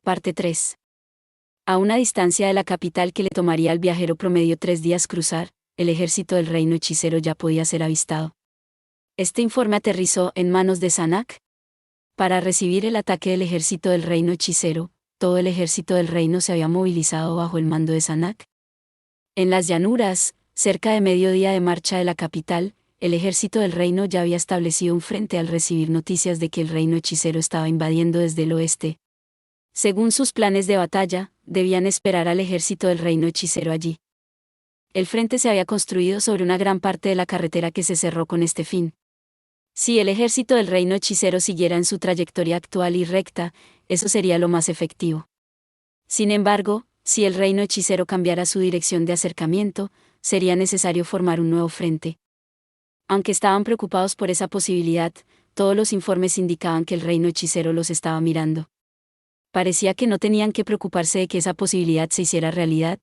Parte 3. A una distancia de la capital que le tomaría al viajero promedio 3 días cruzar, el ejército del reino hechicero ya podía ser avistado. Este informe aterrizó en manos de Sanak. Para recibir el ataque del ejército del reino hechicero, todo el ejército del reino se había movilizado bajo el mando de Sanak. En las llanuras, cerca de mediodía de marcha de la capital, el ejército del reino ya había establecido un frente al recibir noticias de que el reino hechicero estaba invadiendo desde el oeste. Según sus planes de batalla, debían esperar al ejército del reino hechicero allí. El frente se había construido sobre una gran parte de la carretera que se cerró con este fin. Si el ejército del reino hechicero siguiera en su trayectoria actual y recta, eso sería lo más efectivo. Sin embargo, si el reino hechicero cambiara su dirección de acercamiento, sería necesario formar un nuevo frente. Aunque estaban preocupados por esa posibilidad, todos los informes indicaban que el reino hechicero los estaba mirando. Parecía que no tenían que preocuparse de que esa posibilidad se hiciera realidad.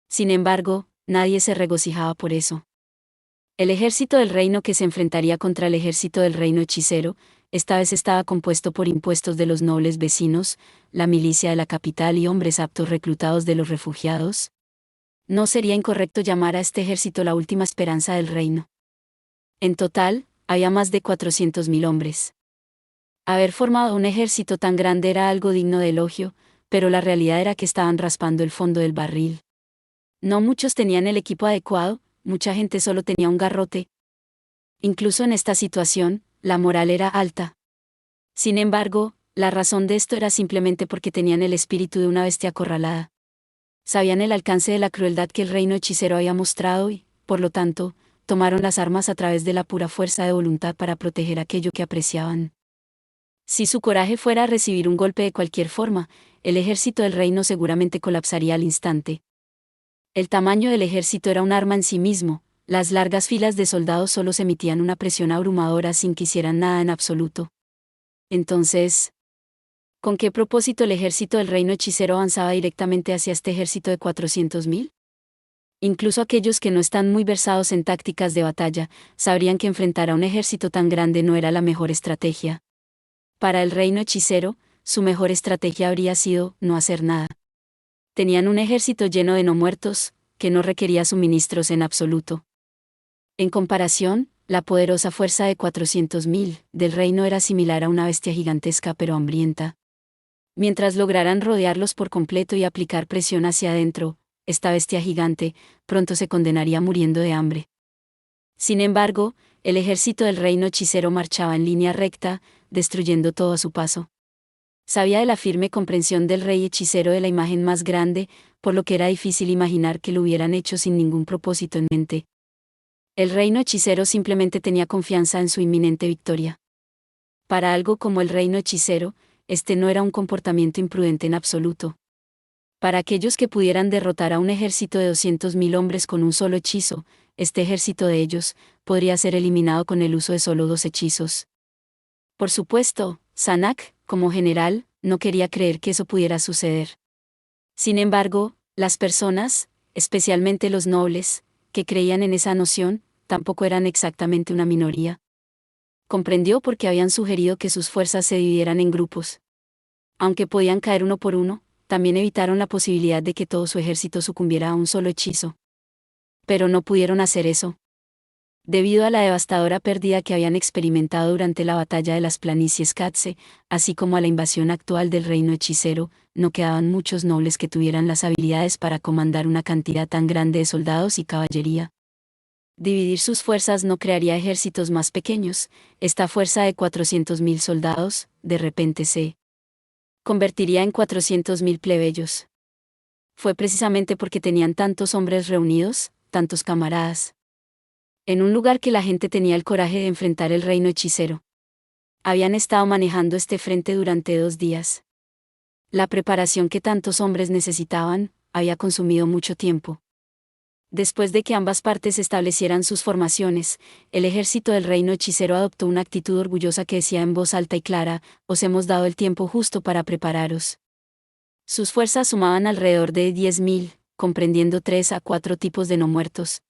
Sin embargo, nadie se regocijaba por eso. El ejército del reino que se enfrentaría contra el ejército del reino hechicero, esta vez estaba compuesto por impuestos de los nobles vecinos, la milicia de la capital y hombres aptos reclutados de los refugiados. No sería incorrecto llamar a este ejército la última esperanza del reino. En total, había más de 400.000 hombres. Haber formado un ejército tan grande era algo digno de elogio, pero la realidad era que estaban raspando el fondo del barril. No muchos tenían el equipo adecuado, mucha gente solo tenía un garrote. Incluso en esta situación, la moral era alta. Sin embargo, la razón de esto era simplemente porque tenían el espíritu de una bestia acorralada. Sabían el alcance de la crueldad que el reino hechicero había mostrado y, por lo tanto, tomaron las armas a través de la pura fuerza de voluntad para proteger aquello que apreciaban. Si su coraje fuera a recibir un golpe de cualquier forma, el ejército del reino seguramente colapsaría al instante. El tamaño del ejército era un arma en sí mismo, las largas filas de soldados solo se emitían una presión abrumadora sin que hicieran nada en absoluto. Entonces, ¿con qué propósito el ejército del reino hechicero avanzaba directamente hacia este ejército de 400.000? Incluso aquellos que no están muy versados en tácticas de batalla, sabrían que enfrentar a un ejército tan grande no era la mejor estrategia. Para el reino hechicero, su mejor estrategia habría sido no hacer nada. Tenían un ejército lleno de no muertos, que no requería suministros en absoluto. En comparación, la poderosa fuerza de 400.000 del reino era similar a una bestia gigantesca pero hambrienta. Mientras lograran rodearlos por completo y aplicar presión hacia adentro, esta bestia gigante pronto se condenaría muriendo de hambre. Sin embargo, el ejército del reino hechicero marchaba en línea recta, destruyendo todo a su paso. Sabía de la firme comprensión del rey hechicero de la imagen más grande, por lo que era difícil imaginar que lo hubieran hecho sin ningún propósito en mente. El reino hechicero simplemente tenía confianza en su inminente victoria. Para algo como el reino hechicero, este no era un comportamiento imprudente en absoluto. Para aquellos que pudieran derrotar a un ejército de 200.000 hombres con un solo hechizo, este ejército de ellos podría ser eliminado con el uso de solo 2 hechizos. Por supuesto, Sanak, como general, no quería creer que eso pudiera suceder. Sin embargo, las personas, especialmente los nobles, que creían en esa noción, tampoco eran exactamente una minoría. Comprendió por qué habían sugerido que sus fuerzas se dividieran en grupos. Aunque podían caer uno por uno, también evitaron la posibilidad de que todo su ejército sucumbiera a un solo hechizo. Pero no pudieron hacer eso. Debido a la devastadora pérdida que habían experimentado durante la batalla de las planicies Katze, así como a la invasión actual del reino hechicero, no quedaban muchos nobles que tuvieran las habilidades para comandar una cantidad tan grande de soldados y caballería. Dividir sus fuerzas no crearía ejércitos más pequeños. Esta fuerza de 400.000 soldados, de repente se convertiría en 400.000 plebeyos. Fue precisamente porque tenían tantos hombres reunidos, tantos camaradas, en un lugar que la gente tenía el coraje de enfrentar el reino hechicero. Habían estado manejando este frente durante 2 días. La preparación que tantos hombres necesitaban, había consumido mucho tiempo. Después de que ambas partes establecieran sus formaciones, el ejército del reino hechicero adoptó una actitud orgullosa que decía en voz alta y clara: os hemos dado el tiempo justo para prepararos. Sus fuerzas sumaban alrededor de 10.000, comprendiendo 3 a 4 tipos de no muertos.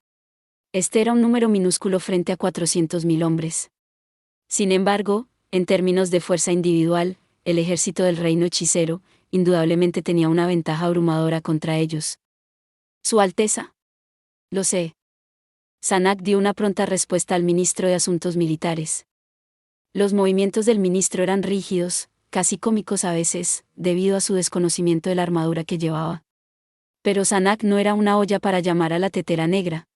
Este era un número minúsculo frente a 400.000 hombres. Sin embargo, en términos de fuerza individual, el ejército del reino hechicero, indudablemente tenía una ventaja abrumadora contra ellos. Su Alteza. Lo sé. Sanak dio una pronta respuesta al ministro de Asuntos Militares. Los movimientos del ministro eran rígidos, casi cómicos a veces, debido a su desconocimiento de la armadura que llevaba. Pero Sanak no era una olla para llamar a la tetera negra.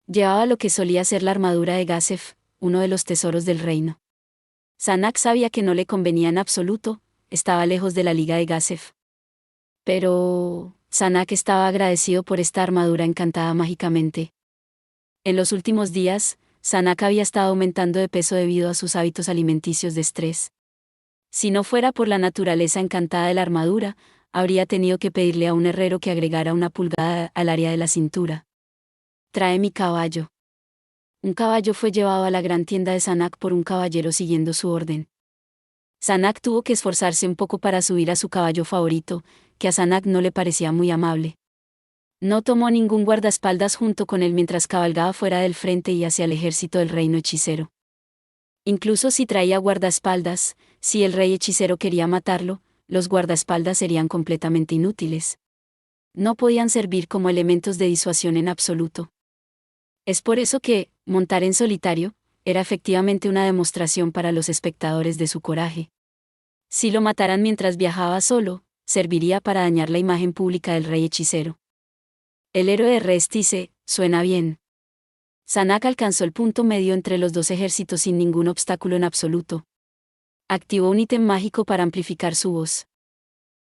Llevaba lo que solía ser la armadura de Gasef, uno de los tesoros del reino. Sanak sabía que no le convenía en absoluto, estaba lejos de la liga de Gasef. Pero Sanak estaba agradecido por esta armadura encantada mágicamente. En los últimos días, Sanak había estado aumentando de peso debido a sus hábitos alimenticios de estrés. Si no fuera por la naturaleza encantada de la armadura, habría tenido que pedirle a un herrero que agregara una pulgada al área de la cintura. «Trae mi caballo». Un caballo fue llevado a la gran tienda de Sanak por un caballero siguiendo su orden. Sanak tuvo que esforzarse un poco para subir a su caballo favorito, que a Sanak no le parecía muy amable. No tomó ningún guardaespaldas junto con él mientras cabalgaba fuera del frente y hacia el ejército del reino hechicero. Incluso si traía guardaespaldas, si el rey hechicero quería matarlo, los guardaespaldas serían completamente inútiles. No podían servir como elementos de disuasión en absoluto. Es por eso que, montar en solitario, era efectivamente una demostración para los espectadores de su coraje. Si lo mataran mientras viajaba solo, serviría para dañar la imagen pública del rey hechicero. El héroe de Restice, suena bien. Sanak alcanzó el punto medio entre los dos ejércitos sin ningún obstáculo en absoluto. Activó un ítem mágico para amplificar su voz.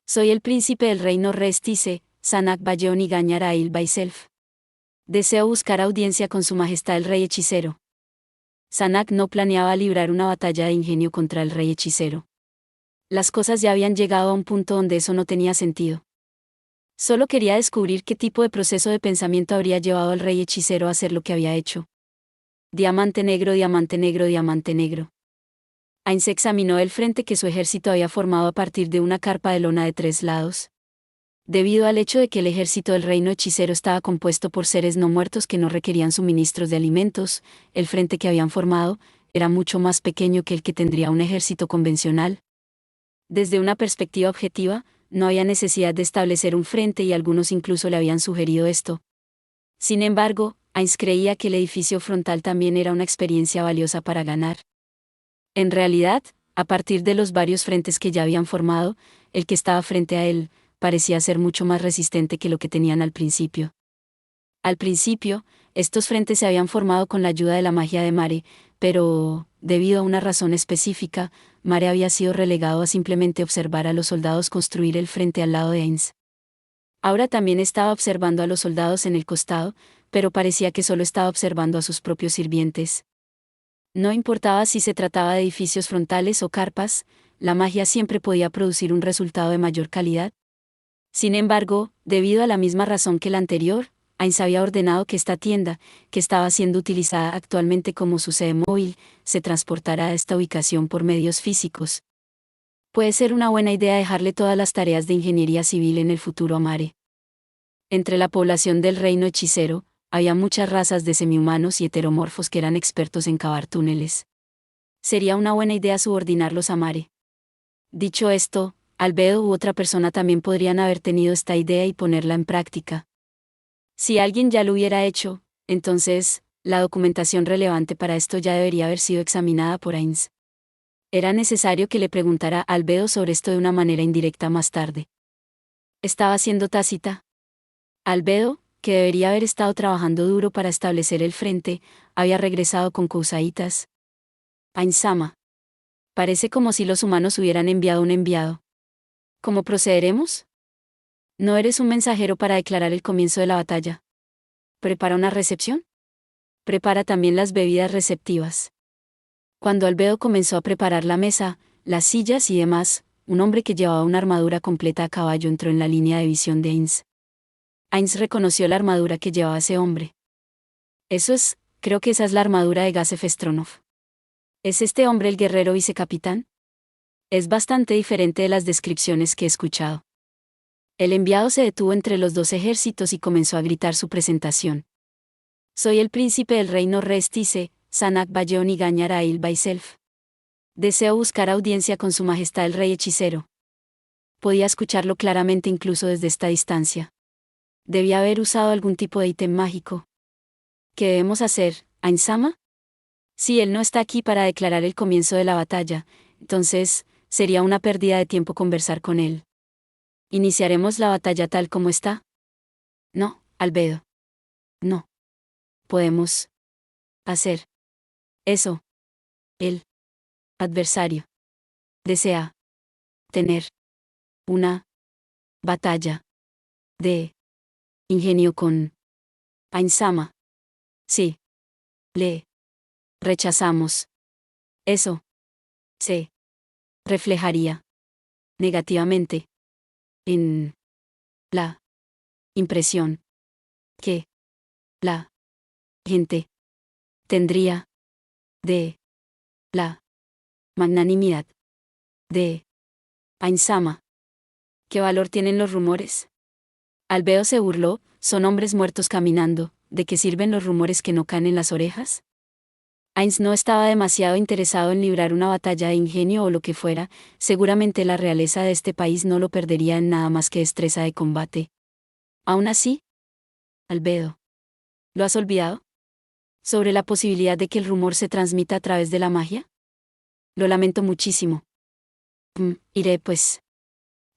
Soy el príncipe del reino Restice, Sanak Bayeon y Gañara Il Baiself. Deseo buscar audiencia con su majestad el rey hechicero. Sanak no planeaba librar una batalla de ingenio contra el rey hechicero. Las cosas ya habían llegado a un punto donde eso no tenía sentido. Solo quería descubrir qué tipo de proceso de pensamiento habría llevado al rey hechicero a hacer lo que había hecho. Diamante negro, diamante negro, diamante negro. Ainz examinó el frente que su ejército había formado a partir de una carpa de lona de 3 lados. Debido al hecho de que el ejército del reino hechicero estaba compuesto por seres no muertos que no requerían suministros de alimentos, el frente que habían formado era mucho más pequeño que el que tendría un ejército convencional. Desde una perspectiva objetiva, no había necesidad de establecer un frente y algunos incluso le habían sugerido esto. Sin embargo, Ainz creía que el edificio frontal también era una experiencia valiosa para ganar. En realidad, a partir de los varios frentes que ya habían formado, el que estaba frente a él parecía ser mucho más resistente que lo que tenían al principio. Al principio, estos frentes se habían formado con la ayuda de la magia de Mare, pero, debido a una razón específica, Mare había sido relegado a simplemente observar a los soldados construir el frente al lado de Ainz. Ahora también estaba observando a los soldados en el costado, pero parecía que solo estaba observando a sus propios sirvientes. No importaba si se trataba de edificios frontales o carpas, la magia siempre podía producir un resultado de mayor calidad. Sin embargo, debido a la misma razón que la anterior, Ainz había ordenado que esta tienda, que estaba siendo utilizada actualmente como su sede móvil, se transportara a esta ubicación por medios físicos. Puede ser una buena idea dejarle todas las tareas de ingeniería civil en el futuro a Mare. Entre la población del reino hechicero, había muchas razas de semihumanos y heteromorfos que eran expertos en cavar túneles. Sería una buena idea subordinarlos a Mare. Dicho esto, Albedo u otra persona también podrían haber tenido esta idea y ponerla en práctica. Si alguien ya lo hubiera hecho, entonces, la documentación relevante para esto ya debería haber sido examinada por Ainz. Era necesario que le preguntara a Albedo sobre esto de una manera indirecta más tarde. Estaba siendo tácita. Albedo, que debería haber estado trabajando duro para establecer el frente, había regresado con Cousaitas. Ainz-sama. Parece como si los humanos hubieran enviado un enviado. ¿Cómo procederemos? No eres un mensajero para declarar el comienzo de la batalla. ¿Prepara una recepción? Prepara también las bebidas receptivas. Cuando Albedo comenzó a preparar la mesa, las sillas y demás, un hombre que llevaba una armadura completa a caballo entró en la línea de visión de Ainz. Ainz reconoció la armadura que llevaba ese hombre. Creo que esa es la armadura de Gasef Stronov. ¿Es este hombre el guerrero vicecapitán? Es bastante diferente de las descripciones que he escuchado. El enviado se detuvo entre los dos ejércitos y comenzó a gritar su presentación. Soy el príncipe del reino Restice, Sanak Bayeon y Gañara Il Baiself. Deseo buscar audiencia con Su Majestad el Rey Hechicero. Podía escucharlo claramente incluso desde esta distancia. Debía haber usado algún tipo de ítem mágico. ¿Qué debemos hacer, Ainsama? Si él no está aquí para declarar el comienzo de la batalla, entonces, sería una pérdida de tiempo conversar con él. ¿Iniciaremos la batalla tal como está? No, Albedo. No. Podemos hacer eso. El adversario desea tener una batalla de ingenio con Ainsama. Sí. Le rechazamos. Eso se reflejaría negativamente en la impresión que la gente tendría de la magnanimidad de Ainsama. ¿Qué valor tienen los rumores? Albedo se burló, son hombres muertos caminando, ¿de qué sirven los rumores que no caen en las orejas? Ains no estaba demasiado interesado en librar una batalla de ingenio o lo que fuera, seguramente la realeza de este país no lo perdería en nada más que destreza de combate. Aún así, Albedo, ¿lo has olvidado? ¿Sobre la posibilidad de que el rumor se transmita a través de la magia? Lo lamento muchísimo. Iré pues.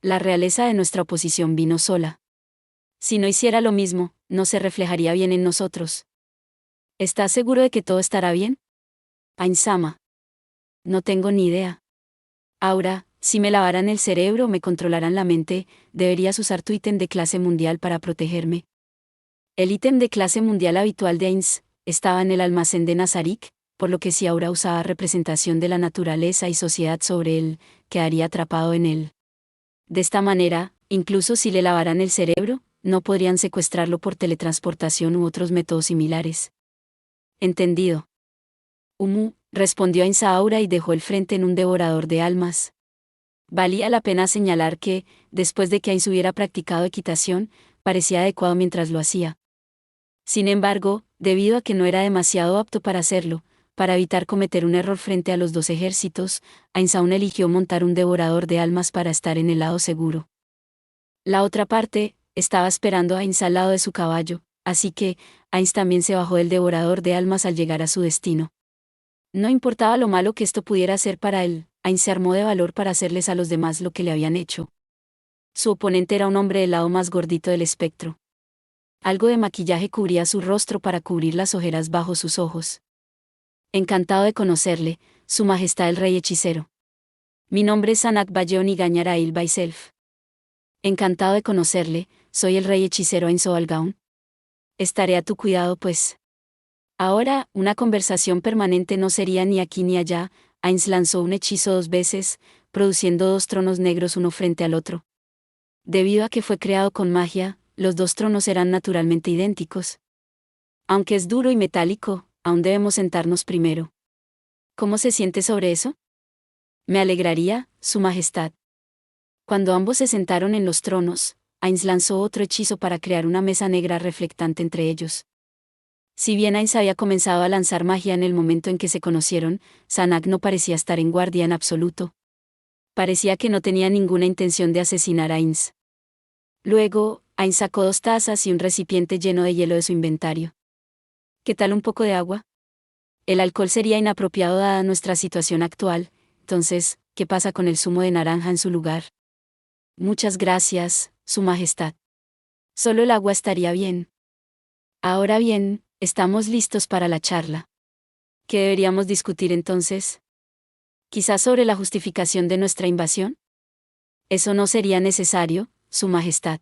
La realeza de nuestra oposición vino sola. Si no hiciera lo mismo, no se reflejaría bien en nosotros. ¿Estás seguro de que todo estará bien? Ainsama. No tengo ni idea. Aura, si me lavaran el cerebro o me controlaran la mente, deberías usar tu ítem de clase mundial para protegerme. El ítem de clase mundial habitual de Ains estaba en el almacén de Nazarik, por lo que si Aura usaba representación de la naturaleza y sociedad sobre él, quedaría atrapado en él. De esta manera, incluso si le lavaran el cerebro, no podrían secuestrarlo por teletransportación u otros métodos similares. Entendido. Respondió Ains a Aura y dejó el frente en un devorador de almas. Valía la pena señalar que, después de que Ains hubiera practicado equitación, parecía adecuado mientras lo hacía. Sin embargo, debido a que no era demasiado apto para hacerlo, para evitar cometer un error frente a los dos ejércitos, Ains aún eligió montar un devorador de almas para estar en el lado seguro. La otra parte estaba esperando a Ains al lado de su caballo, así que Ains también se bajó del devorador de almas al llegar a su destino. No importaba lo malo que esto pudiera ser para él, Ains se armó de valor para hacerles a los demás lo que le habían hecho. Su oponente era un hombre del lado más gordito del espectro. Algo de maquillaje cubría su rostro para cubrir las ojeras bajo sus ojos. Encantado de conocerle, Su Majestad el Rey Hechicero. Mi nombre es Anak Bayon y Gañarail Baiself. Encantado de conocerle, soy el Rey Hechicero Ains Oalgaun. Estaré a tu cuidado pues. Ahora, una conversación permanente no sería ni aquí ni allá. Ains lanzó un hechizo 2 veces, produciendo 2 tronos negros uno frente al otro. Debido a que fue creado con magia, los 2 tronos eran naturalmente idénticos. Aunque es duro y metálico, aún debemos sentarnos primero. ¿Cómo se siente sobre eso? Me alegraría, Su Majestad. Cuando ambos se sentaron en los tronos, Ains lanzó otro hechizo para crear una mesa negra reflectante entre ellos. Si bien Ains había comenzado a lanzar magia en el momento en que se conocieron, Sanak no parecía estar en guardia en absoluto. Parecía que no tenía ninguna intención de asesinar a Ains. Luego, Ains sacó 2 tazas y un recipiente lleno de hielo de su inventario. ¿Qué tal un poco de agua? El alcohol sería inapropiado dada nuestra situación actual, entonces, ¿qué pasa con el zumo de naranja en su lugar? Muchas gracias, Su Majestad. Solo el agua estaría bien. Ahora bien, estamos listos para la charla. ¿Qué deberíamos discutir entonces? ¿Quizás sobre la justificación de nuestra invasión? Eso no sería necesario, Su Majestad.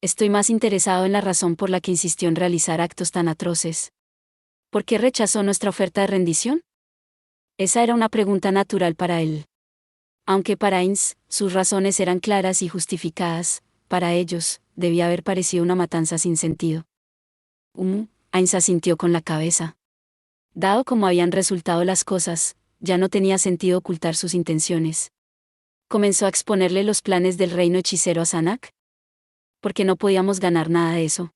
Estoy más interesado en la razón por la que insistió en realizar actos tan atroces. ¿Por qué rechazó nuestra oferta de rendición? Esa era una pregunta natural para él. Aunque para Ains, sus razones eran claras y justificadas, para ellos, debía haber parecido una matanza sin sentido. Ains asintió con la cabeza. Dado como habían resultado las cosas, ya no tenía sentido ocultar sus intenciones. Comenzó a exponerle los planes del reino hechicero a Sanak. Porque no podíamos ganar nada de eso.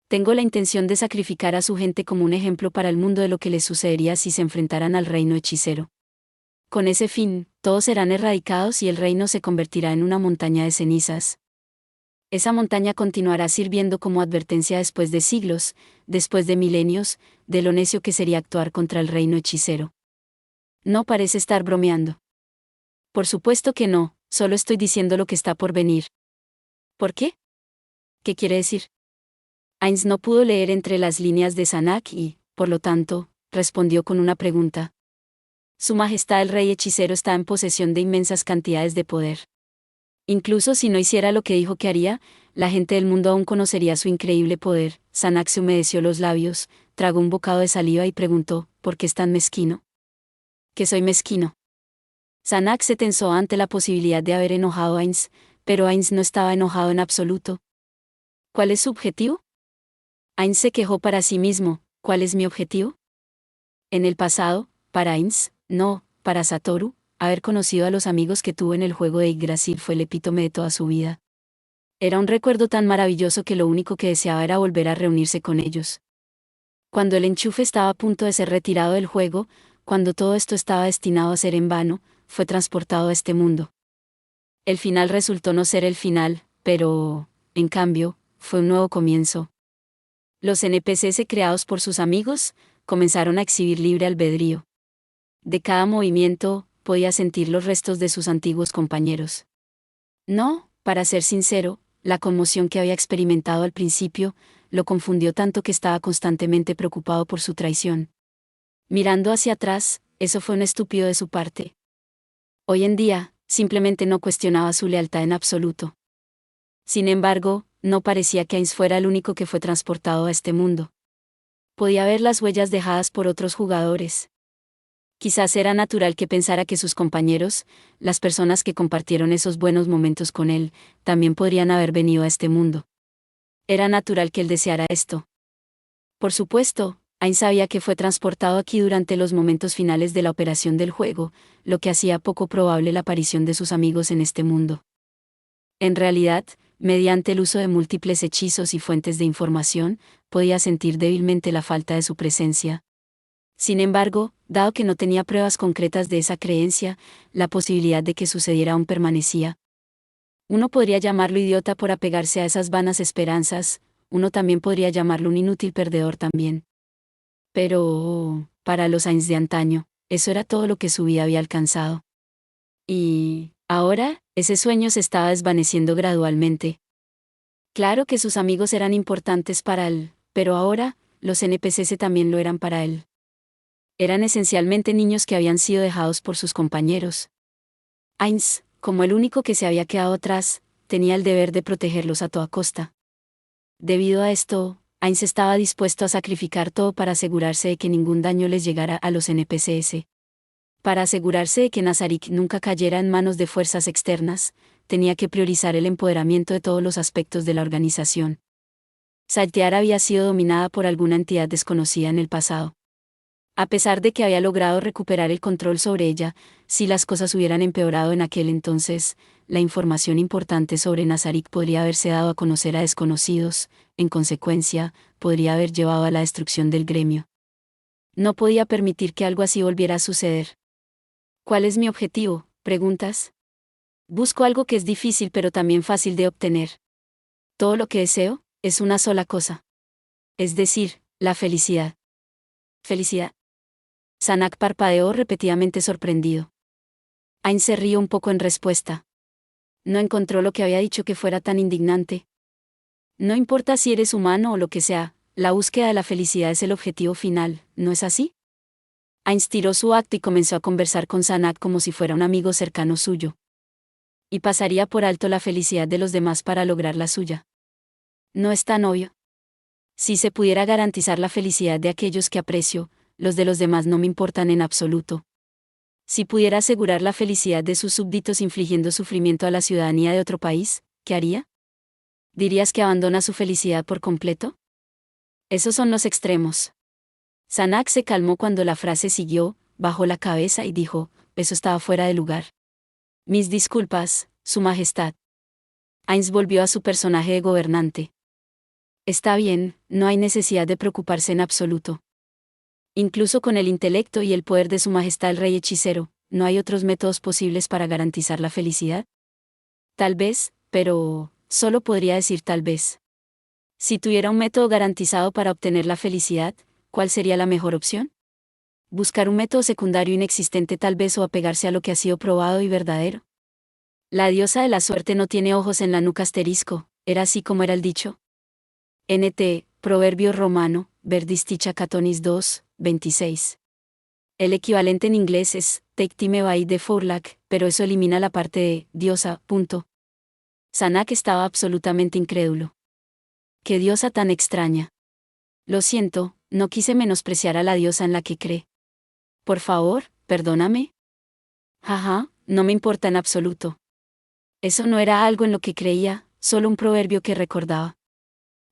Tengo la intención de sacrificar a su gente como un ejemplo para el mundo de lo que les sucedería si se enfrentaran al reino hechicero. Con ese fin, todos serán erradicados y el reino se convertirá en una montaña de cenizas. Esa montaña continuará sirviendo como advertencia después de siglos, después de milenios, de lo necio que sería actuar contra el reino hechicero. No parece estar bromeando. Por supuesto que no, solo estoy diciendo lo que está por venir. ¿Por qué? ¿Qué quiere decir? Ainz no pudo leer entre las líneas de Sanak y, por lo tanto, respondió con una pregunta. Su Majestad el Rey Hechicero está en posesión de inmensas cantidades de poder. Incluso si no hiciera lo que dijo que haría, la gente del mundo aún conocería su increíble poder. Sanak se humedeció los labios, tragó un bocado de saliva y preguntó, ¿por qué es tan mezquino? ¿Que soy mezquino? Sanak se tensó ante la posibilidad de haber enojado a Ainz, pero Ainz no estaba enojado en absoluto. ¿Cuál es su objetivo? Ainz se quejó para sí mismo, ¿cuál es mi objetivo? En el pasado, para Ainz, no, para Satoru, haber conocido a los amigos que tuvo en el juego de Yggdrasil fue el epítome de toda su vida. Era un recuerdo tan maravilloso que lo único que deseaba era volver a reunirse con ellos. Cuando el enchufe estaba a punto de ser retirado del juego, cuando todo esto estaba destinado a ser en vano, fue transportado a este mundo. El final resultó no ser el final, pero, en cambio, fue un nuevo comienzo. Los NPCs creados por sus amigos comenzaron a exhibir libre albedrío. De cada movimiento, podía sentir los restos de sus antiguos compañeros. No, para ser sincero, la conmoción que había experimentado al principio lo confundió tanto que estaba constantemente preocupado por su traición. Mirando hacia atrás, eso fue un estúpido de su parte. Hoy en día, simplemente no cuestionaba su lealtad en absoluto. Sin embargo, no parecía que Ainz fuera el único que fue transportado a este mundo. Podía ver las huellas dejadas por otros jugadores. Quizás era natural que pensara que sus compañeros, las personas que compartieron esos buenos momentos con él, también podrían haber venido a este mundo. Era natural que él deseara esto. Por supuesto, Ainz sabía que fue transportado aquí durante los momentos finales de la operación del juego, lo que hacía poco probable la aparición de sus amigos en este mundo. En realidad, mediante el uso de múltiples hechizos y fuentes de información, podía sentir débilmente la falta de su presencia. Sin embargo, dado que no tenía pruebas concretas de esa creencia, la posibilidad de que sucediera aún permanecía. Uno podría llamarlo idiota por apegarse a esas vanas esperanzas, uno también podría llamarlo un inútil perdedor también. Pero, para los Ainz de antaño, eso era todo lo que su vida había alcanzado. Y, ahora, ese sueño se estaba desvaneciendo gradualmente. Claro que sus amigos eran importantes para él, pero ahora, los NPCs también lo eran para él. Eran esencialmente niños que habían sido dejados por sus compañeros. Ainz, como el único que se había quedado atrás, tenía el deber de protegerlos a toda costa. Debido a esto, Ainz estaba dispuesto a sacrificar todo para asegurarse de que ningún daño les llegara a los NPCs. Para asegurarse de que Nazarick nunca cayera en manos de fuerzas externas, tenía que priorizar el empoderamiento de todos los aspectos de la organización. Saltear había sido dominada por alguna entidad desconocida en el pasado. A pesar de que había logrado recuperar el control sobre ella, si las cosas hubieran empeorado en aquel entonces, la información importante sobre Nazarick podría haberse dado a conocer a desconocidos, en consecuencia, podría haber llevado a la destrucción del gremio. No podía permitir que algo así volviera a suceder. ¿Cuál es mi objetivo? ¿Preguntas? Busco algo que es difícil pero también fácil de obtener. Todo lo que deseo, es una sola cosa. Es decir, la felicidad. ¿Felicidad? Sanak parpadeó repetidamente sorprendido. Ainz se rió un poco en respuesta. No encontró lo que había dicho que fuera tan indignante. No importa si eres humano o lo que sea, la búsqueda de la felicidad es el objetivo final, ¿no es así? Ainz tiró su acto y comenzó a conversar con Sanak como si fuera un amigo cercano suyo. Y pasaría por alto la felicidad de los demás para lograr la suya. No es tan obvio. Si se pudiera garantizar la felicidad de aquellos que aprecio, los de los demás no me importan en absoluto. Si pudiera asegurar la felicidad de sus súbditos infligiendo sufrimiento a la ciudadanía de otro país, ¿qué haría? ¿Dirías que abandona su felicidad por completo? Esos son los extremos. Sanak se calmó cuando la frase siguió, bajó la cabeza y dijo, eso estaba fuera de lugar. Mis disculpas, Su Majestad. Ainz volvió a su personaje de gobernante. Está bien, no hay necesidad de preocuparse en absoluto. Incluso con el intelecto y el poder de Su Majestad el Rey Hechicero, ¿no hay otros métodos posibles para garantizar la felicidad? Tal vez, pero solo podría decir tal vez. Si tuviera un método garantizado para obtener la felicidad, ¿cuál sería la mejor opción? Buscar un método secundario inexistente tal vez o apegarse a lo que ha sido probado y verdadero. La diosa de la suerte no tiene ojos en la nuca asterisco, ¿era así como era el dicho? Proverbio romano, Verdisticha Catonis 2, 26. El equivalente en inglés es take time by the forelock, pero eso elimina la parte de diosa, punto. Sanak estaba absolutamente incrédulo. ¡Qué diosa tan extraña! Lo siento, no quise menospreciar a la diosa en la que cree. Por favor, perdóname. Jaja, no me importa en absoluto. Eso no era algo en lo que creía, solo un proverbio que recordaba.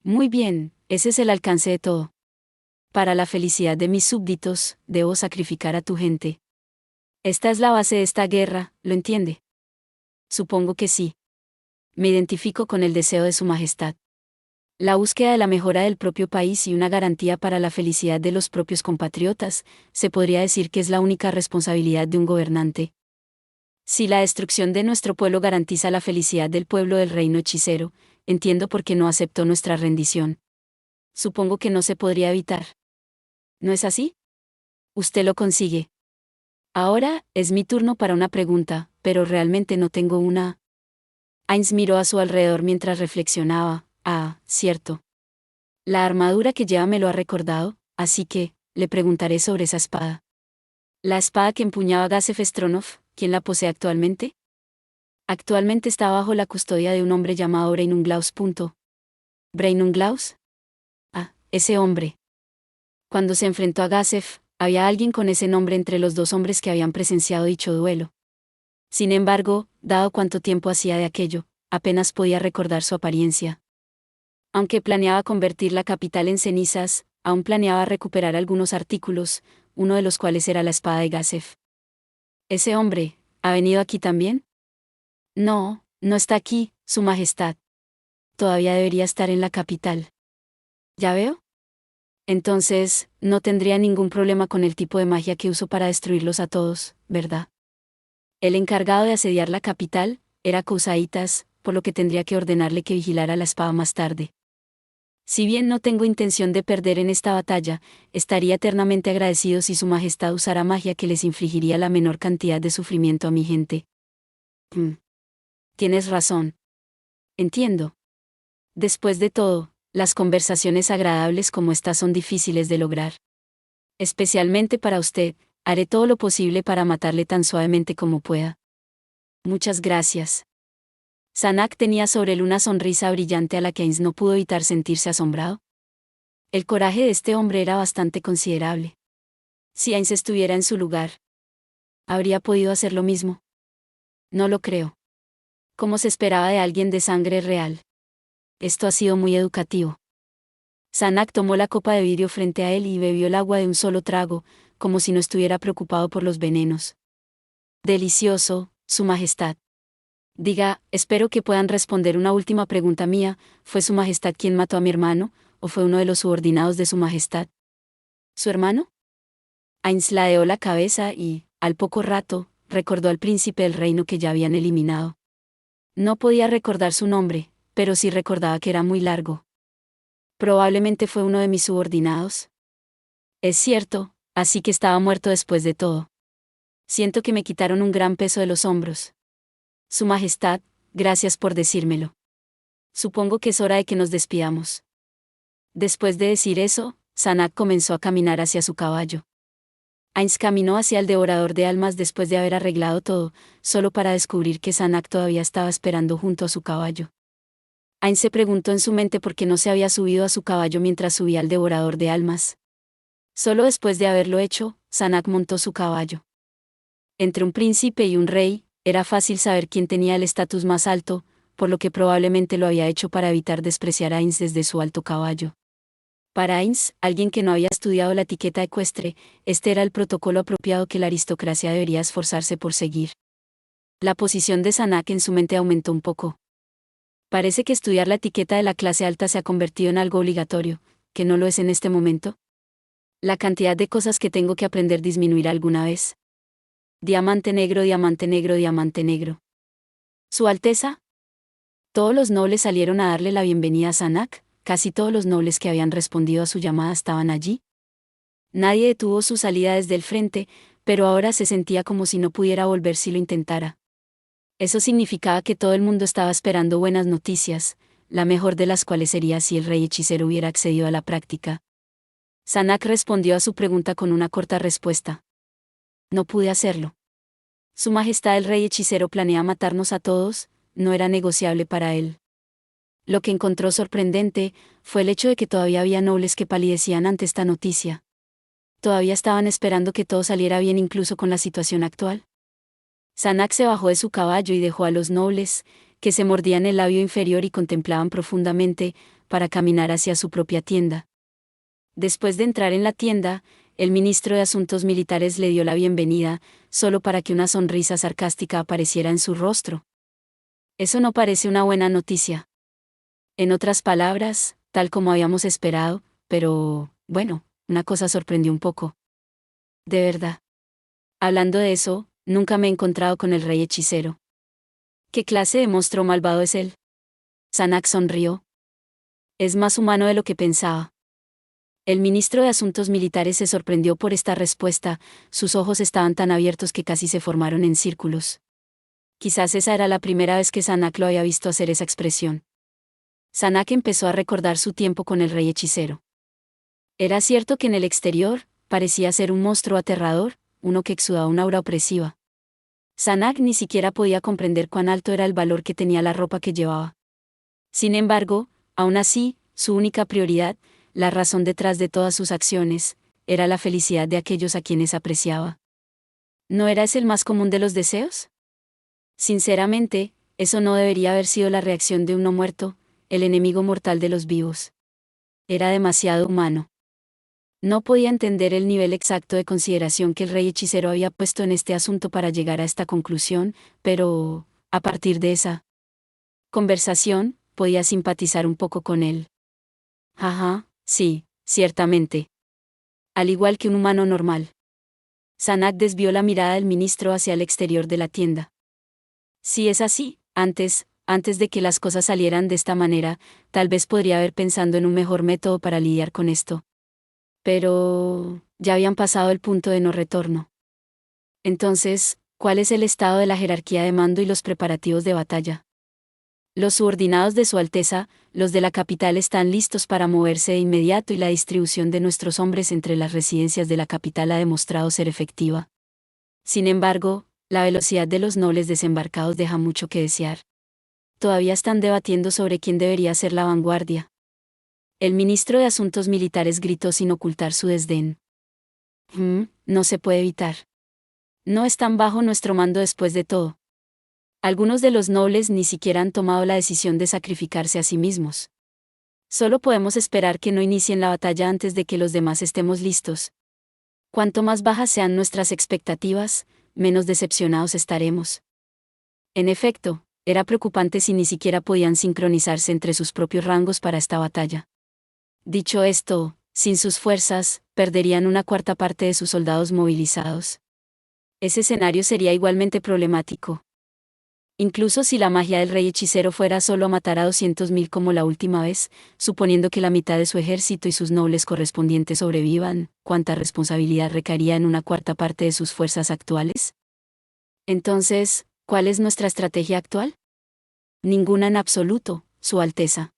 Muy bien, ese es el alcance de todo. Para la felicidad de mis súbditos, debo sacrificar a tu gente. Esta es la base de esta guerra, ¿lo entiende? Supongo que sí. Me identifico con el deseo de Su Majestad. La búsqueda de la mejora del propio país y una garantía para la felicidad de los propios compatriotas, se podría decir que es la única responsabilidad de un gobernante. Si la destrucción de nuestro pueblo garantiza la felicidad del pueblo del reino hechicero, entiendo por qué no aceptó nuestra rendición. Supongo que no se podría evitar. ¿No es así? Usted lo consigue. Ahora, es mi turno para una pregunta, pero realmente no tengo una. Ainz miró a su alrededor mientras reflexionaba. Ah, cierto. La armadura que lleva me lo ha recordado, así que, le preguntaré sobre esa espada. ¿La espada que empuñaba Gasef Stronov, quién la posee actualmente? Actualmente está bajo la custodia de un hombre llamado Breinunglaus. ¿Breinunglaus? Ah, ese hombre. Cuando se enfrentó a Gasef, había alguien con ese nombre entre los dos hombres que habían presenciado dicho duelo. Sin embargo, dado cuánto tiempo hacía de aquello, apenas podía recordar su apariencia. Aunque planeaba convertir la capital en cenizas, aún planeaba recuperar algunos artículos, uno de los cuales era la espada de Gasef. ¿Ese hombre ha venido aquí también? No, no está aquí, Su Majestad. Todavía debería estar en la capital. ¿Ya veo? Entonces, no tendría ningún problema con el tipo de magia que uso para destruirlos a todos, ¿verdad? El encargado de asediar la capital era Cousaitas, por lo que tendría que ordenarle que vigilara la espada más tarde. Si bien no tengo intención de perder en esta batalla, estaría eternamente agradecido si Su Majestad usara magia que les infligiría la menor cantidad de sufrimiento a mi gente. Tienes razón. Entiendo. Después de todo, las conversaciones agradables como estas son difíciles de lograr. Especialmente para usted, haré todo lo posible para matarle tan suavemente como pueda. Muchas gracias. Sanak tenía sobre él una sonrisa brillante a la que Ainz no pudo evitar sentirse asombrado. El coraje de este hombre era bastante considerable. Si Ainz estuviera en su lugar, ¿habría podido hacer lo mismo? No lo creo. Como se esperaba de alguien de sangre real. Esto ha sido muy educativo. Sanak tomó la copa de vidrio frente a él y bebió el agua de un solo trago, como si no estuviera preocupado por los venenos. Delicioso, Su Majestad. Diga, espero que puedan responder una última pregunta mía, ¿fue Su Majestad quien mató a mi hermano, o fue uno de los subordinados de Su Majestad? ¿Su hermano? Ainz ladeó la cabeza y, al poco rato, recordó al príncipe del reino que ya habían eliminado. No podía recordar su nombre, pero sí recordaba que era muy largo. Probablemente fue uno de mis subordinados. Es cierto, así que estaba muerto después de todo. Siento que me quitaron un gran peso de los hombros. Su Majestad, gracias por decírmelo. Supongo que es hora de que nos despidamos. Después de decir eso, Sanak comenzó a caminar hacia su caballo. Ainz caminó hacia el devorador de almas después de haber arreglado todo, solo para descubrir que Sanak todavía estaba esperando junto a su caballo. Ainz se preguntó en su mente por qué no se había subido a su caballo mientras subía al devorador de almas. Solo después de haberlo hecho, Sanak montó su caballo. Entre un príncipe y un rey, era fácil saber quién tenía el estatus más alto, por lo que probablemente lo había hecho para evitar despreciar a Ainz desde su alto caballo. Para Ainz, alguien que no había estudiado la etiqueta ecuestre, este era el protocolo apropiado que la aristocracia debería esforzarse por seguir. La posición de Sanak en su mente aumentó un poco. Parece que estudiar la etiqueta de la clase alta se ha convertido en algo obligatorio, que no lo es en este momento. La cantidad de cosas que tengo que aprender disminuirá alguna vez. Diamante negro, diamante negro, diamante negro. Su Alteza. Todos los nobles salieron a darle la bienvenida a Sanak, casi todos los nobles que habían respondido a su llamada estaban allí. Nadie detuvo su salida desde el frente, pero ahora se sentía como si no pudiera volver si lo intentara. Eso significaba que todo el mundo estaba esperando buenas noticias, la mejor de las cuales sería si el rey hechicero hubiera accedido a la práctica. Sanak respondió a su pregunta con una corta respuesta. No pude hacerlo. Su Majestad el rey hechicero planea matarnos a todos, no era negociable para él. Lo que encontró sorprendente fue el hecho de que todavía había nobles que palidecían ante esta noticia. Todavía estaban esperando que todo saliera bien incluso con la situación actual. Sanak se bajó de su caballo y dejó a los nobles, que se mordían el labio inferior y contemplaban profundamente, para caminar hacia su propia tienda. Después de entrar en la tienda, el ministro de Asuntos Militares le dio la bienvenida, solo para que una sonrisa sarcástica apareciera en su rostro. Eso no parece una buena noticia. En otras palabras, tal como habíamos esperado, pero, bueno, una cosa sorprendió un poco. De verdad. Hablando de eso, nunca me he encontrado con el rey hechicero. ¿Qué clase de monstruo malvado es él? Sanak sonrió. Es más humano de lo que pensaba. El ministro de Asuntos Militares se sorprendió por esta respuesta, sus ojos estaban tan abiertos que casi se formaron en círculos. Quizás esa era la primera vez que Sanak lo había visto hacer esa expresión. Sanak empezó a recordar su tiempo con el rey hechicero. Era cierto que en el exterior, parecía ser un monstruo aterrador, uno que exudaba una aura opresiva. Sanak ni siquiera podía comprender cuán alto era el valor que tenía la ropa que llevaba. Sin embargo, aún así, su única prioridad, la razón detrás de todas sus acciones, era la felicidad de aquellos a quienes apreciaba. ¿No era ese el más común de los deseos? Sinceramente, eso no debería haber sido la reacción de un no muerto, el enemigo mortal de los vivos. Era demasiado humano. No podía entender el nivel exacto de consideración que el rey hechicero había puesto en este asunto para llegar a esta conclusión, pero, a partir de esa conversación, podía simpatizar un poco con él. Ajá, sí, ciertamente. Al igual que un humano normal. Sanak desvió la mirada del ministro hacia el exterior de la tienda. Si es así, antes de que las cosas salieran de esta manera, tal vez podría haber pensado en un mejor método para lidiar con esto. Pero, ya habían pasado el punto de no retorno. Entonces, ¿cuál es el estado de la jerarquía de mando y los preparativos de batalla? Los subordinados de Su Alteza, los de la capital, están listos para moverse de inmediato y la distribución de nuestros hombres entre las residencias de la capital ha demostrado ser efectiva. Sin embargo, la velocidad de los nobles desembarcados deja mucho que desear. Todavía están debatiendo sobre quién debería ser la vanguardia. El ministro de Asuntos Militares gritó sin ocultar su desdén. No se puede evitar. No están bajo nuestro mando después de todo. Algunos de los nobles ni siquiera han tomado la decisión de sacrificarse a sí mismos. Solo podemos esperar que no inicien la batalla antes de que los demás estemos listos. Cuanto más bajas sean nuestras expectativas, menos decepcionados estaremos. En efecto, era preocupante si ni siquiera podían sincronizarse entre sus propios rangos para esta batalla. Dicho esto, sin sus fuerzas, perderían una cuarta parte de sus soldados movilizados. Ese escenario sería igualmente problemático. Incluso si la magia del rey hechicero fuera solo a matar a 200.000 como la última vez, suponiendo que la mitad de su ejército y sus nobles correspondientes sobrevivan, ¿cuánta responsabilidad recaería en una cuarta parte de sus fuerzas actuales? Entonces, ¿cuál es nuestra estrategia actual? Ninguna en absoluto, Su Alteza.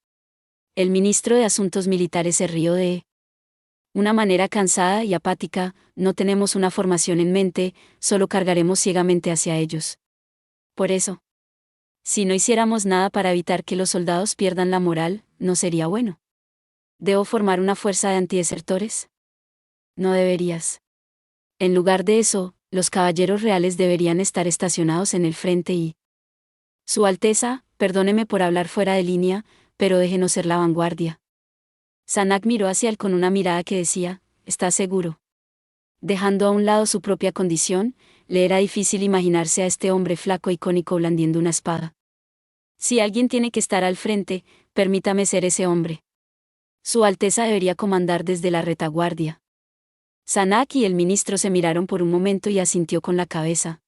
El ministro de Asuntos Militares se rió de una manera cansada y apática. No tenemos una formación en mente, solo cargaremos ciegamente hacia ellos. Por eso, si no hiciéramos nada para evitar que los soldados pierdan la moral, no sería bueno. ¿Debo formar una fuerza de antidesertores? No deberías. En lugar de eso, los caballeros reales deberían estar estacionados en el frente y... Su Alteza, perdóneme por hablar fuera de línea, pero déjenos ser la vanguardia. Sanak miró hacia él con una mirada que decía, ¿estás seguro? Dejando a un lado su propia condición, le era difícil imaginarse a este hombre flaco y cónico blandiendo una espada. Si alguien tiene que estar al frente, permítame ser ese hombre. Su Alteza debería comandar desde la retaguardia. Sanak y el ministro se miraron por un momento y asintió con la cabeza.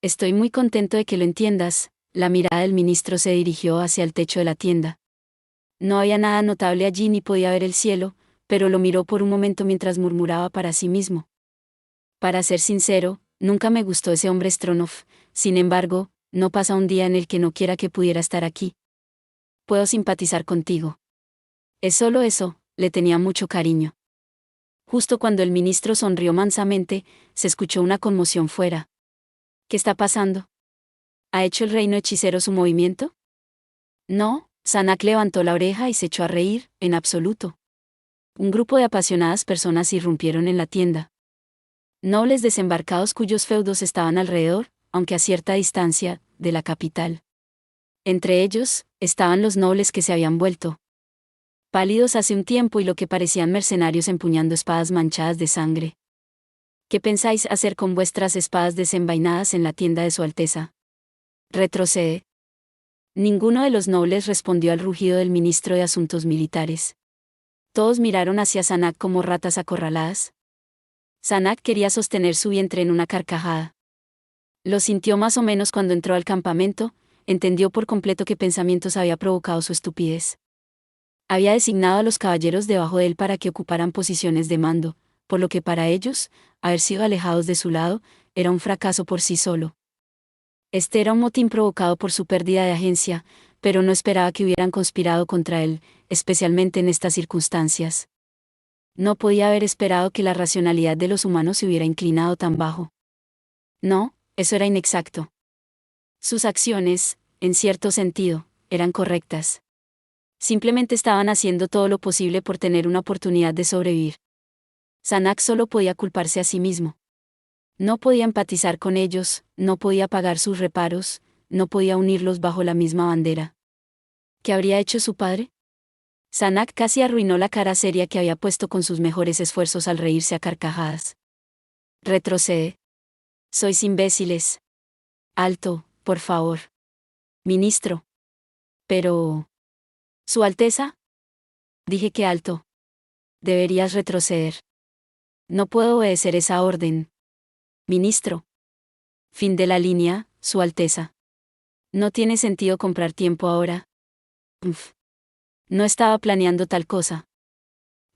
Estoy muy contento de que lo entiendas. La mirada del ministro se dirigió hacia el techo de la tienda. No había nada notable allí ni podía ver el cielo, pero lo miró por un momento mientras murmuraba para sí mismo. Para ser sincero, nunca me gustó ese hombre Stronov, sin embargo, no pasa un día en el que no quiera que pudiera estar aquí. Puedo simpatizar contigo. Es solo eso, le tenía mucho cariño. Justo cuando el ministro sonrió mansamente, se escuchó una conmoción fuera. ¿Qué está pasando? ¿Ha hecho el reino hechicero su movimiento? No, Sanak levantó la oreja y se echó a reír, en absoluto. Un grupo de apasionadas personas irrumpieron en la tienda. Nobles desembarcados cuyos feudos estaban alrededor, aunque a cierta distancia, de la capital. Entre ellos, estaban los nobles que se habían vuelto pálidos hace un tiempo y lo que parecían mercenarios empuñando espadas manchadas de sangre. ¿Qué pensáis hacer con vuestras espadas desenvainadas en la tienda de su Alteza? Retrocede. Ninguno de los nobles respondió al rugido del ministro de Asuntos Militares. Todos miraron hacia Sanak como ratas acorraladas. Sanak quería sostener su vientre en una carcajada. Lo sintió más o menos cuando entró al campamento, entendió por completo qué pensamientos había provocado su estupidez. Había designado a los caballeros debajo de él para que ocuparan posiciones de mando, por lo que para ellos, haber sido alejados de su lado, era un fracaso por sí solo. Este era un motín provocado por su pérdida de agencia, pero no esperaba que hubieran conspirado contra él, especialmente en estas circunstancias. No podía haber esperado que la racionalidad de los humanos se hubiera inclinado tan bajo. No, eso era inexacto. Sus acciones, en cierto sentido, eran correctas. Simplemente estaban haciendo todo lo posible por tener una oportunidad de sobrevivir. Sanak solo podía culparse a sí mismo. No podía empatizar con ellos, no podía pagar sus reparos, no podía unirlos bajo la misma bandera. ¿Qué habría hecho su padre? Sanak casi arruinó la cara seria que había puesto con sus mejores esfuerzos al reírse a carcajadas. Retrocede. Sois imbéciles. Alto, por favor. Ministro. Pero... ¿Su Alteza? Dije que alto. Deberías retroceder. No puedo obedecer esa orden. Ministro. Fin de la línea, Su Alteza. No tiene sentido comprar tiempo ahora. Uf. No estaba planeando tal cosa.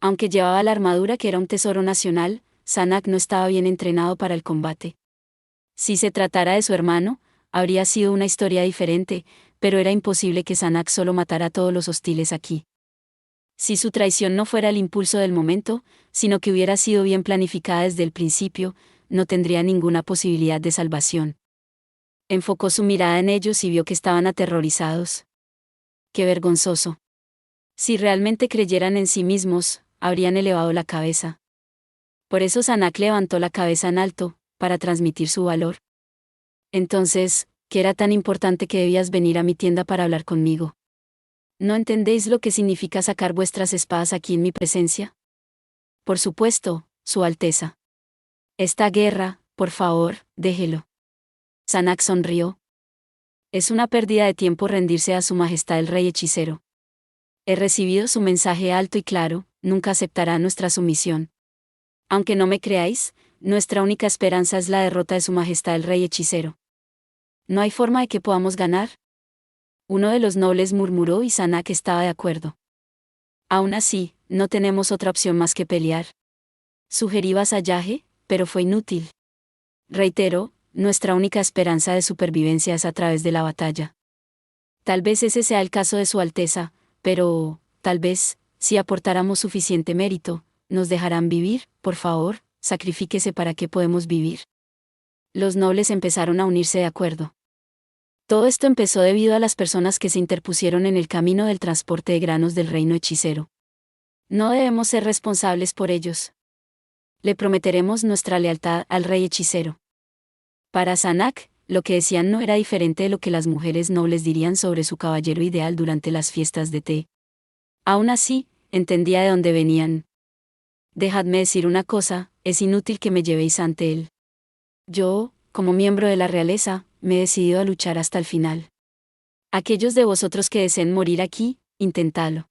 Aunque llevaba la armadura que era un tesoro nacional, Sanak no estaba bien entrenado para el combate. Si se tratara de su hermano, habría sido una historia diferente, pero era imposible que Sanak solo matara a todos los hostiles aquí. Si su traición no fuera el impulso del momento, sino que hubiera sido bien planificada desde el principio, no tendría ninguna posibilidad de salvación. Enfocó su mirada en ellos y vio que estaban aterrorizados. ¡Qué vergonzoso! Si realmente creyeran en sí mismos, habrían elevado la cabeza. Por eso Sanak levantó la cabeza en alto, para transmitir su valor. Entonces, ¿qué era tan importante que debías venir a mi tienda para hablar conmigo? ¿No entendéis lo que significa sacar vuestras espadas aquí en mi presencia? Por supuesto, Su Alteza. Esta guerra, por favor, déjelo. Sanak sonrió. Es una pérdida de tiempo rendirse a Su Majestad el Rey Hechicero. He recibido su mensaje alto y claro, nunca aceptará nuestra sumisión. Aunque no me creáis, nuestra única esperanza es la derrota de Su Majestad el Rey Hechicero. ¿No hay forma de que podamos ganar? Uno de los nobles murmuró y Sanak estaba de acuerdo. Aún así, no tenemos otra opción más que pelear. Sugerí vasallaje, pero fue inútil. Reitero, nuestra única esperanza de supervivencia es a través de la batalla. Tal vez ese sea el caso de Su Alteza, pero, tal vez, si aportáramos suficiente mérito, nos dejarán vivir, por favor, sacrifíquese para que podamos vivir. Los nobles empezaron a unirse de acuerdo. Todo esto empezó debido a las personas que se interpusieron en el camino del transporte de granos del reino hechicero. No debemos ser responsables por ellos. Le prometeremos nuestra lealtad al rey hechicero. Para Sanak, lo que decían no era diferente de lo que las mujeres nobles dirían sobre su caballero ideal durante las fiestas de té. Aún así, entendía de dónde venían. Dejadme decir una cosa, es inútil que me llevéis ante él. Yo, como miembro de la realeza, me he decidido a luchar hasta el final. Aquellos de vosotros que deseen morir aquí, intentadlo.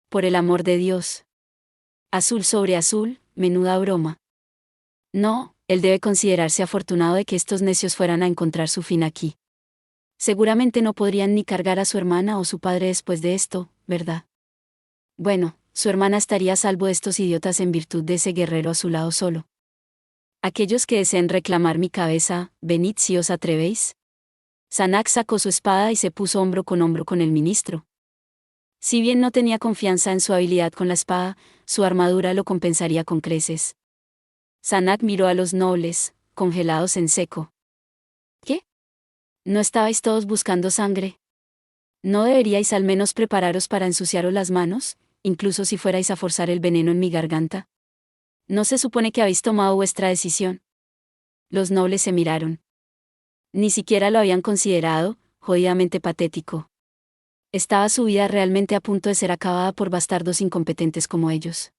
Por el amor de Dios. Azul sobre azul, menuda broma. No, él debe considerarse afortunado de que estos necios fueran a encontrar su fin aquí. Seguramente no podrían ni cargar a su hermana o su padre después de esto, ¿verdad? Bueno, su hermana estaría a salvo de estos idiotas en virtud de ese guerrero a su lado solo. Aquellos que deseen reclamar mi cabeza, venid si os atrevéis. Sanak sacó su espada y se puso hombro con el ministro. Si bien no tenía confianza en su habilidad con la espada, su armadura lo compensaría con creces. Sanak miró a los nobles, congelados en seco. ¿Qué? ¿No estabais todos buscando sangre? ¿No deberíais al menos prepararos para ensuciaros las manos, incluso si fuerais a forzar el veneno en mi garganta? ¿No se supone que habéis tomado vuestra decisión? Los nobles se miraron. Ni siquiera lo habían considerado, jodidamente patético. ¿Estaba su vida realmente a punto de ser acabada por bastardos incompetentes como ellos?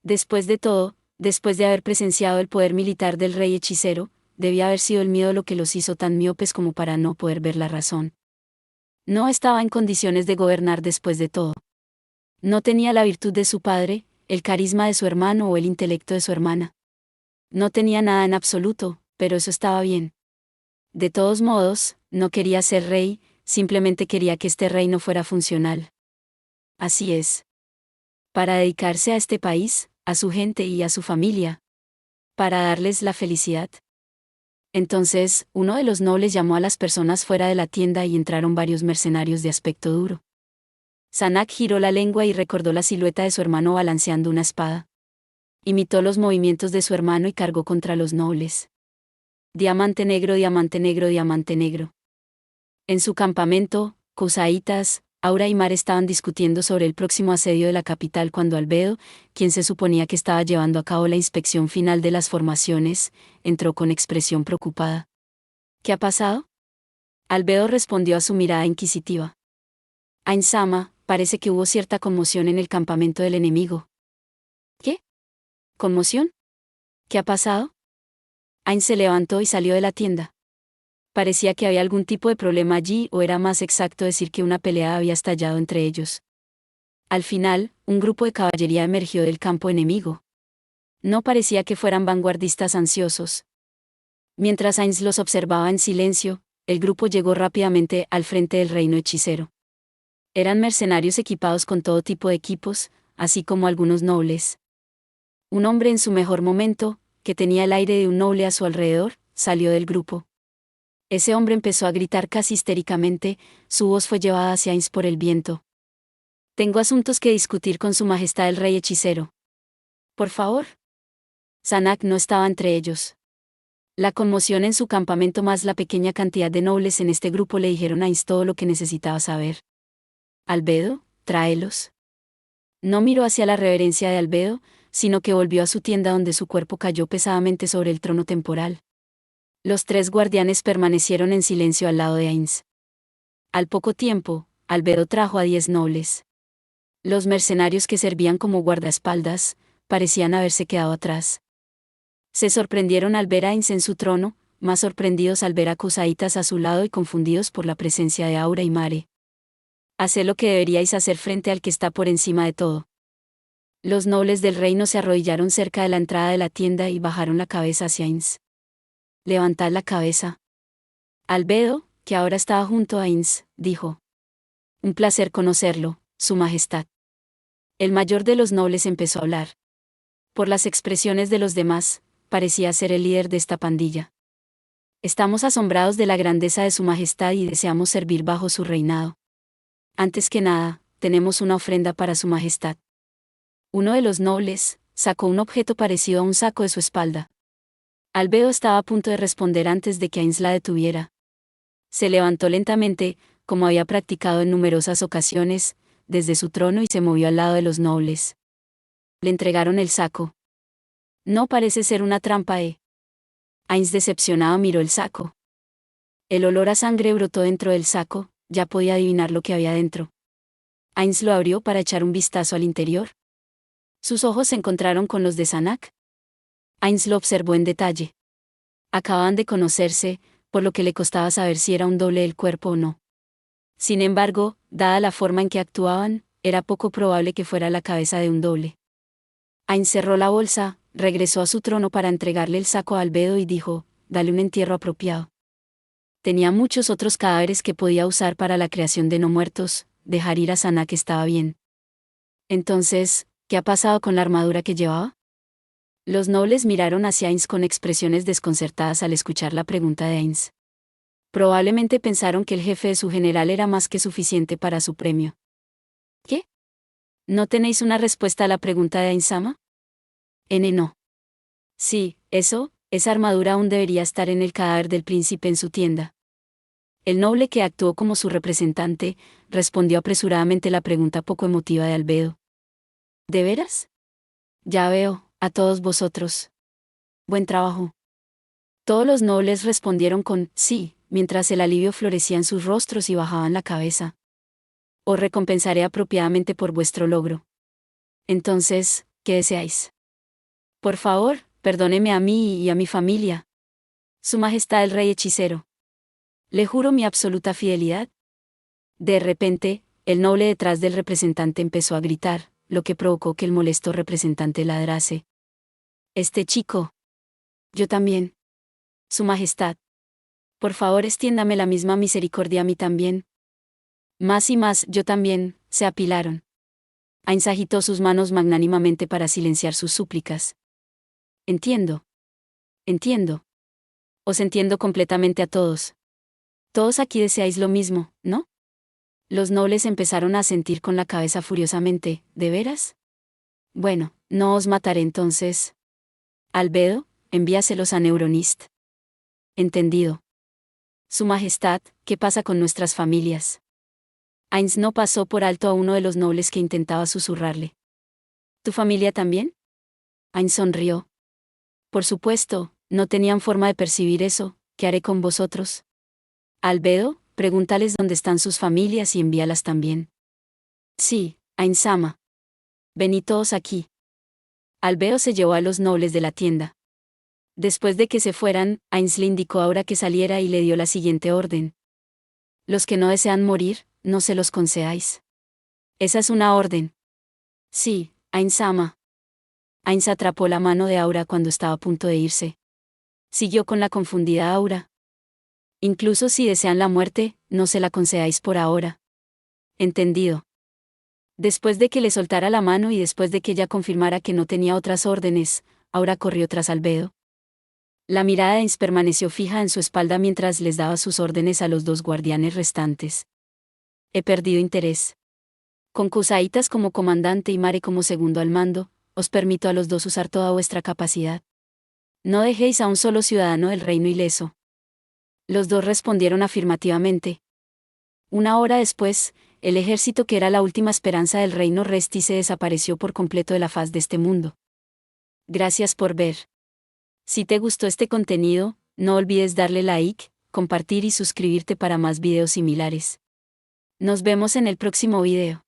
Después de todo, después de haber presenciado el poder militar del rey hechicero, debía haber sido el miedo lo que los hizo tan miopes como para no poder ver la razón. No estaba en condiciones de gobernar después de todo. No tenía la virtud de su padre, el carisma de su hermano o el intelecto de su hermana. No tenía nada en absoluto, pero eso estaba bien. De todos modos, no quería ser rey, simplemente quería que este reino fuera funcional. Así es. Para dedicarse a este país, a su gente y a su familia. Para darles la felicidad. Entonces, uno de los nobles llamó a las personas fuera de la tienda y entraron varios mercenarios de aspecto duro. Sanak giró la lengua y recordó la silueta de su hermano balanceando una espada. Imitó los movimientos de su hermano y cargó contra los nobles. Diamante negro, diamante negro, diamante negro. En su campamento, Cusaitas, Aura y Mar estaban discutiendo sobre el próximo asedio de la capital cuando Albedo, quien se suponía que estaba llevando a cabo la inspección final de las formaciones, entró con expresión preocupada. ¿Qué ha pasado? Albedo respondió a su mirada inquisitiva. Ain-sama, parece que hubo cierta conmoción en el campamento del enemigo. ¿Qué? ¿Conmoción? ¿Qué ha pasado? Ain se levantó y salió de la tienda. Parecía que había algún tipo de problema allí, o era más exacto decir que una pelea había estallado entre ellos. Al final, un grupo de caballería emergió del campo enemigo. No parecía que fueran vanguardistas ansiosos. Mientras Ainz los observaba en silencio, el grupo llegó rápidamente al frente del reino hechicero. Eran mercenarios equipados con todo tipo de equipos, así como algunos nobles. Un hombre en su mejor momento, que tenía el aire de un noble a su alrededor, salió del grupo. Ese hombre empezó a gritar casi histéricamente, su voz fue llevada hacia Ainz por el viento. Tengo asuntos que discutir con su majestad el rey hechicero. Por favor. Sanak no estaba entre ellos. La conmoción en su campamento más la pequeña cantidad de nobles en este grupo le dijeron a Ainz todo lo que necesitaba saber. Albedo, tráelos. No miró hacia la reverencia de Albedo, sino que volvió a su tienda donde su cuerpo cayó pesadamente sobre el trono temporal. Los 3 guardianes permanecieron en silencio al lado de Ainz. Al poco tiempo, Albedo trajo a 10 nobles. Los mercenarios que servían como guardaespaldas, parecían haberse quedado atrás. Se sorprendieron al ver a Ainz en su trono, más sorprendidos al ver a Cusaitas a su lado y confundidos por la presencia de Aura y Mare. Haced lo que deberíais hacer frente al que está por encima de todo. Los nobles del reino se arrodillaron cerca de la entrada de la tienda y bajaron la cabeza hacia Ainz. Levantad la cabeza. Albedo, que ahora estaba junto a Ainz, dijo. Un placer conocerlo, Su Majestad. El mayor de los nobles empezó a hablar. Por las expresiones de los demás, parecía ser el líder de esta pandilla. Estamos asombrados de la grandeza de Su Majestad y deseamos servir bajo su reinado. Antes que nada, tenemos una ofrenda para Su Majestad. Uno de los nobles sacó un objeto parecido a un saco de su espalda. Albedo estaba a punto de responder antes de que Ainz la detuviera. Se levantó lentamente, como había practicado en numerosas ocasiones, desde su trono y se movió al lado de los nobles. Le entregaron el saco. No parece ser una trampa, ¿eh? Ainz decepcionado miró el saco. El olor a sangre brotó dentro del saco, ya podía adivinar lo que había dentro. Ainz lo abrió para echar un vistazo al interior. Sus ojos se encontraron con los de Sanak. Ainz lo observó en detalle. Acababan de conocerse, por lo que le costaba saber si era un doble del cuerpo o no. Sin embargo, dada la forma en que actuaban, era poco probable que fuera la cabeza de un doble. Ainz cerró la bolsa, regresó a su trono para entregarle el saco a Albedo y dijo, dale un entierro apropiado. Tenía muchos otros cadáveres que podía usar para la creación de no muertos, dejar ir a Sana que estaba bien. Entonces, ¿qué ha pasado con la armadura que llevaba? Los nobles miraron hacia Ainz con expresiones desconcertadas al escuchar la pregunta de Ainz. Probablemente pensaron que el jefe de su general era más que suficiente para su premio. ¿Qué? ¿No tenéis una respuesta a la pregunta de Ainz-sama? No. Sí, esa armadura aún debería estar en el cadáver del príncipe en su tienda. El noble que actuó como su representante, respondió apresuradamente la pregunta poco emotiva de Albedo. ¿De veras? Ya veo, a todos vosotros. Buen trabajo. Todos los nobles respondieron con sí, mientras el alivio florecía en sus rostros y bajaban la cabeza. Os recompensaré apropiadamente por vuestro logro. Entonces, ¿qué deseáis? Por favor, perdóneme a mí y a mi familia. Su Majestad el Rey Hechicero. Le juro mi absoluta fidelidad. De repente, el noble detrás del representante empezó a gritar, lo que provocó que el molesto representante ladrase. Este chico. Yo también. Su Majestad. Por favor, extiéndame la misma misericordia a mí también. Más y más, yo también, se apilaron. Ainz agitó sus manos magnánimamente para silenciar sus súplicas. Entiendo. Os entiendo completamente a todos. Todos aquí deseáis lo mismo, ¿no? Los nobles empezaron a asentir con la cabeza furiosamente, ¿de veras? Bueno, no os mataré entonces. Albedo, envíaselos a Neuronist. Entendido. Su Majestad, ¿qué pasa con nuestras familias? Ainz no pasó por alto a uno de los nobles que intentaba susurrarle. ¿Tu familia también? Ainz sonrió. Por supuesto, no tenían forma de percibir eso, ¿qué haré con vosotros? Albedo, pregúntales dónde están sus familias y envíalas también. Sí, Ainz-sama. Venid todos aquí. Albedo se llevó a los nobles de la tienda. Después de que se fueran, Ainz le indicó ahora que saliera y le dio la siguiente orden. Los que no desean morir, no se los concedáis. Esa es una orden. Sí, Ainz-sama. Ainz atrapó la mano de Aura cuando estaba a punto de irse. Siguió con la confundida Aura. Incluso si desean la muerte, no se la concedáis por ahora. Entendido. Después de que le soltara la mano y después de que ella confirmara que no tenía otras órdenes, Aura corrió tras Albedo. La mirada de Ainz permaneció fija en su espalda mientras les daba sus órdenes a los dos guardianes restantes. He perdido interés. Con Kusaitas como comandante y Mare como segundo al mando, os permito a los dos usar toda vuestra capacidad. No dejéis a un solo ciudadano del reino ileso. Los dos respondieron afirmativamente. Una hora después, el ejército que era la última esperanza del reino Resti se desapareció por completo de la faz de este mundo. Gracias por ver. Si te gustó este contenido, no olvides darle like, compartir y suscribirte para más videos similares. Nos vemos en el próximo video.